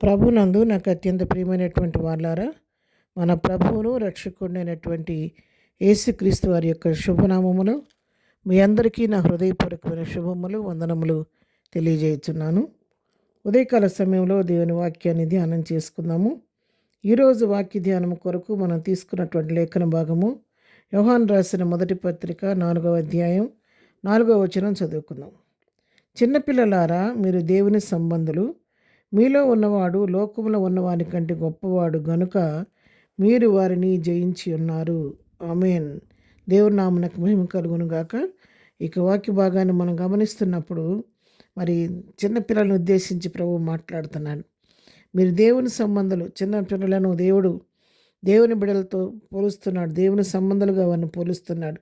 ప్రభునందు నాకు అత్యంత ప్రియమైనటువంటి వాళ్ళారా, మన ప్రభువును రక్షకుడైనటువంటి యేసుక్రీస్తు వారి యొక్క శుభనామములు మీ అందరికీ నా హృదయపూర్వకమైన శుభములు వందనములు తెలియజేస్తున్నాను. ఉదయకాల సమయంలో దేవుని వాక్యాన్ని ధ్యానం చేసుకుందాము. ఈరోజు వాక్య ధ్యానం కొరకు మనం తీసుకున్నటువంటి లేఖన భాగము యోహాను రాసిన మొదటి పత్రిక 4వ అధ్యాయం 4వ వచనం చదువుకుందాం. చిన్నపిల్లలారా, మీరు దేవుని సంబంధులు, మీలో ఉన్నవాడు లోకములో ఉన్నవాని కంటే గొప్పవాడు గనుక మీరు వారిని జయించి ఉన్నారు. ఆమేన్. దేవుని నామమునకు మహిమ కలుగును గాక. ఇక వాక్య భాగాన్ని మనం గమనిస్తున్నప్పుడు మరి చిన్నపిల్లలను ఉద్దేశించి ప్రభువు మాట్లాడుతున్నాడు. మీరు దేవుని సంబంధాలు, చిన్న పిల్లలను దేవుని బిడ్డలతో పోలుస్తున్నాడు. దేవుని సంబంధాలుగా వారిని పోలుస్తున్నాడు.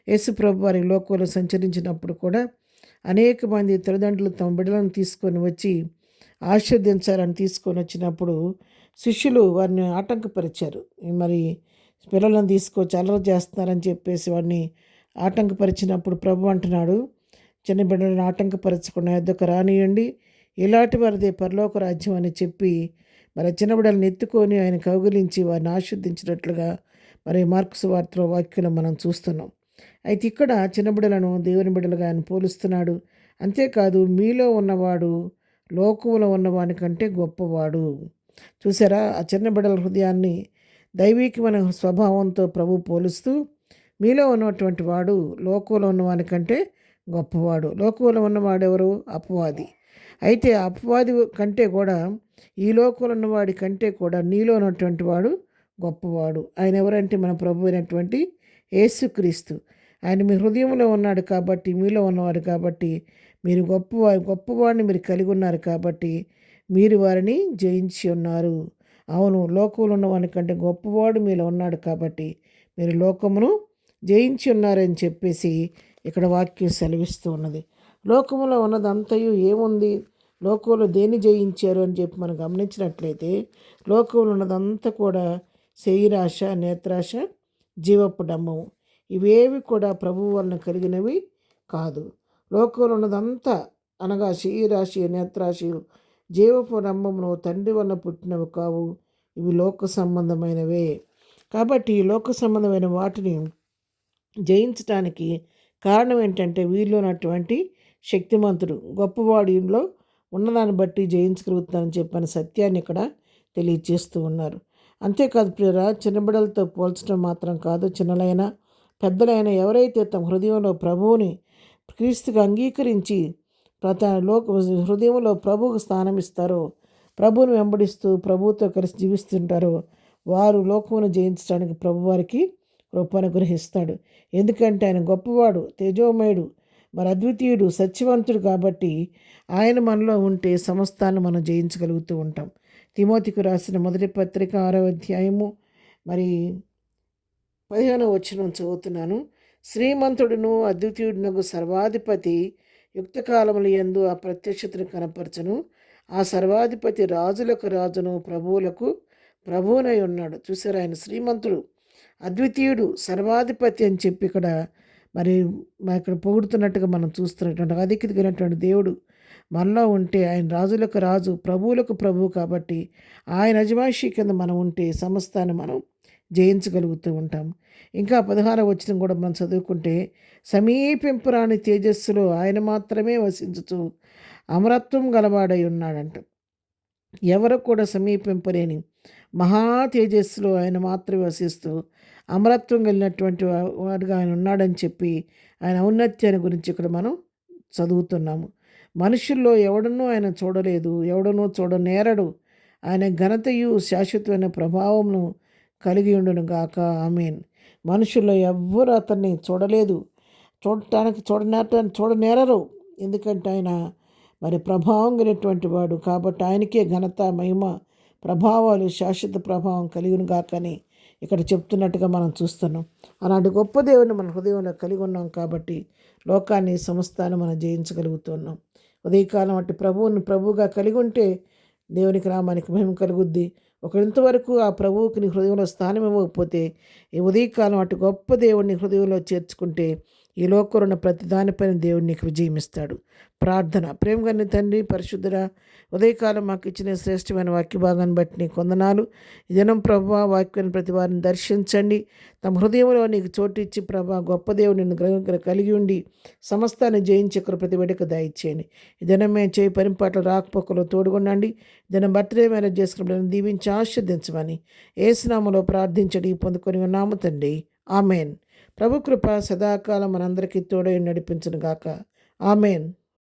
యేసు ప్రభు వారి లోకంలో సంచరించినప్పుడు కూడా అనేక మంది తల్లిదండ్రులు తమ బిడ్డలను తీసుకొని వచ్చి ఆశీర్వదించాలని తీసుకొని వచ్చినప్పుడు శిష్యులు వారిని ఆటంకపరిచారు. మరి పిల్లలను తీసుకొచ్చి అల్లరి చేస్తున్నారని చెప్పేసి వాడిని ఆటంకపరిచినప్పుడు ప్రభు అంటున్నాడు, చిన్న బిడ్డలను ఆటంకపరచకుండా యొద్దకు రానియండి, ఇలాంటి వారిదే పరలోక రాజ్యం అని చెప్పి మరి చిన్న బిడ్డలను ఎత్తుకొని ఆయన కౌగిలించి వారిని ఆశీర్వదించినట్లుగా మరి మార్క్స్ వార్తలో వాక్యంలో మనం చూస్తున్నాం. అయితే ఇక్కడ చిన్న బిడ్డలను దేవుని బిడ్డలుగా ఆయన పోలుస్తున్నాడు. అంతేకాదు, మీలో ఉన్నవాడు లోకంలో ఉన్నవాని కంటే గొప్పవాడు. చూసారా, ఆ చిన్న బిడ్డల హృదయాన్ని దైవికమైన స్వభావంతో ప్రభు పోలుస్తూ, మీలో ఉన్నటువంటి వాడు లోకంలో ఉన్నవాని కంటే గొప్పవాడు. లోకంలో ఉన్నవాడు ఎవరు? అపవాది. అయితే అపవాది కంటే కూడా, ఈ లోకంలో ఉన్నవాడి కంటే కూడా నీలో ఉన్నటువంటి వాడు గొప్పవాడు. ఆయన ఎవరంటే మన ప్రభు అయినటువంటి యేసుక్రీస్తు. ఆయన మీ హృదయంలో ఉన్నాడు కాబట్టి, మీలో ఉన్నవాడు కాబట్టి, మీరు గొప్పవాడిని మీరు కలిగి ఉన్నారు కాబట్టి మీరు వారిని జయించి ఉన్నారు. అవును, లోకంలో ఉన్నవాని కంటే గొప్పవాడు మీలో ఉన్నాడు కాబట్టి మీరు లోకమును జయించి ఉన్నారని చెప్పేసి ఇక్కడ వాక్యం సెలవిస్తూ ఉన్నది. లోకములో ఉన్నదంతయు ఏముంది? లోకంలో దేన్ని జయించారు అని చెప్పి మనం గమనించినట్లయితే, లోకంలో ఉన్నదంతా కూడా శరీరాశ, నేత్రాశ, జీవపు డంబము, ఇవేవి కూడా ప్రభువు వలన కలిగినవి కాదు. లోకంలో ఉన్నదంతా అనగా శరీరాశి, నేత్రాశి, జీవపు డంబమును తండ్రి వలన పుట్టినవి కావు. ఇవి లోక సంబంధమైనవే. కాబట్టి ఈ లోక సంబంధమైన వాటిని జయించడానికి కారణం ఏంటంటే, వీరిలో ఉన్నటువంటి శక్తిమంతుడు గొప్పవాడిలో ఉన్నదాన్ని బట్టి జయించగలుగుతానని చెప్పిన సత్యాన్ని ఇక్కడ తెలియజేస్తూ ఉన్నారు. అంతేకాదు ప్రియరా, చిన్నబిడ్డలతో పోల్చడం మాత్రం కాదు, చిన్నలైన పెద్దలైన ఎవరైతే తమ హృదయంలో ప్రభువుని క్రీస్తుగా అంగీకరించి హృదయంలో ప్రభువుకు స్థానం ఇస్తారో, ప్రభువుని వెంబడిస్తూ ప్రభువుతో కలిసి జీవిస్తుంటారో, వారు లోకమును జయించడానికి ప్రభు వారికి కృప అనుగ్రహిస్తాడు. ఎందుకంటే ఆయన గొప్పవాడు, తేజోమయుడు, మరి అద్వితీయుడు, సత్యవంతుడు కాబట్టి ఆయన మనలో ఉంటే సమస్తాన్ని మనం జయించగలుగుతూ ఉంటాం. తిమోతికి రాసిన మొదటి పత్రిక 6వ అధ్యాయము మరి 15వ వచనం చదువుతున్నాను. శ్రీమంతుడును అద్వితీయుడునకు సర్వాధిపతి యుక్తకాలముల యందు ఆ ప్రత్యక్షతను కనపరచను. ఆ సర్వాధిపతి రాజులకు రాజును, ప్రభువులకు ప్రభువునై ఉన్నాడు. చూసారు, ఆయన శ్రీమంతుడు, అద్వితీయుడు, సర్వాధిపతి అని చెప్పి మరి ఇక్కడ పొగుడుతున్నట్టుగా మనం చూస్తున్నటువంటి అధికమైనటువంటి దేవుడు మనలో ఉంటే, ఆయన రాజులకు రాజు, ప్రభువులకు ప్రభువు కాబట్టి ఆయన అజమాయిషీ కింద మనం ఉంటే సమస్తాన్ని మనం జయించగలుగుతూ ఉంటాం. ఇంకా 16వ వచనం కూడా మనం చదువుకుంటే, సమీపింపురాని తేజస్సులో ఆయన మాత్రమే వసించుతూ అమరత్వం గలవాడై ఉన్నాడంట. ఎవరు కూడా సమీపింపలేని మహా తేజస్సులో ఆయన మాత్రమే వసిస్తూ అమరత్వం కలిగినటువంటి వాడుగా ఆయన ఉన్నాడని చెప్పి ఆయన ఔన్నత్యాన్ని గురించి ఇక్కడ మనం చదువుతున్నాము. మనుషుల్లో ఎవడనూ ఆయన చూడలేదు, ఎవడనూ చూడనేరడు. ఆయన ఘనతయు శాశ్వతమైన ప్రభావమును కలిగి ఉండును గాక. ఆమేన్. మనుషుల్లో ఎవ్వరు అతన్ని చూడలేదు, చూడనేరరు. ఎందుకంటే ఆయన మరి ప్రభావం కలిగినటువంటి వాడు కాబట్టి ఆయనకే ఘనత, మహిమ, ప్రభావాలు, శాశ్వత ప్రభావం కలిగిన గాకని ఇక్కడ చెప్తున్నట్టుగా మనం చూస్తున్నాం. అలాంటి గొప్ప దేవుడిని మన హృదయంలో కలిగి ఉన్నాం కాబట్టి లోకాన్ని, సమస్తాన్ని మనం జయించగలుగుతున్నాం. ఉదయకాలం అట్టి ప్రభువుగా కలిగి ఉంటే దేవునికి నామానికి మహిమ కలుగుద్ది. ఇంతవరకు ఆ ప్రభువుకి నీ హృదయంలో స్థానం ఇవ్వకపోతే, ఈ ఉదయకాలం అటు గొప్ప దేవుడిని హృదయంలో చేర్చుకుంటే ఈ లోకంలో ఉన్న ప్రతి దానిపైన దేవుడు నీకు విజయం ఇస్తాడు. ప్రార్థన. ప్రేమగల తండ్రి, పరిశుద్ధుడా, ఉదయకాలం మాకు ఇచ్చిన శ్రేష్టమైన వాక్య భాగాన్ని బట్టి నీకు వందనాలు. ఈ దినం ప్రభువా వాక్యాన్ని ప్రతి వారిని దర్శించండి. తమ హృదయంలో నీకు చోటు ఇచ్చి ప్రభా గొప్ప దేవుడు నిన్ను కలిగి ఉండి సమస్తాన్ని జయించి ప్రతి బిడ్డకు దయచేయండి. ఈ దినం మేము చేయి పరిపాట్లు రాకపోకలు తోడుగుండండి. దినం బర్త్డే మేనేజ్ చేసుకున్న దీవించి ఆశీర్దించమని యేసు నామములో ప్రార్థించడి పొందుకొని ఉన్నాము తండ్రి. ఆమెన్. ప్రభు కృప సదాకాలం మనందరికీ తోడై నడిపించును గాక. ఆమెన్.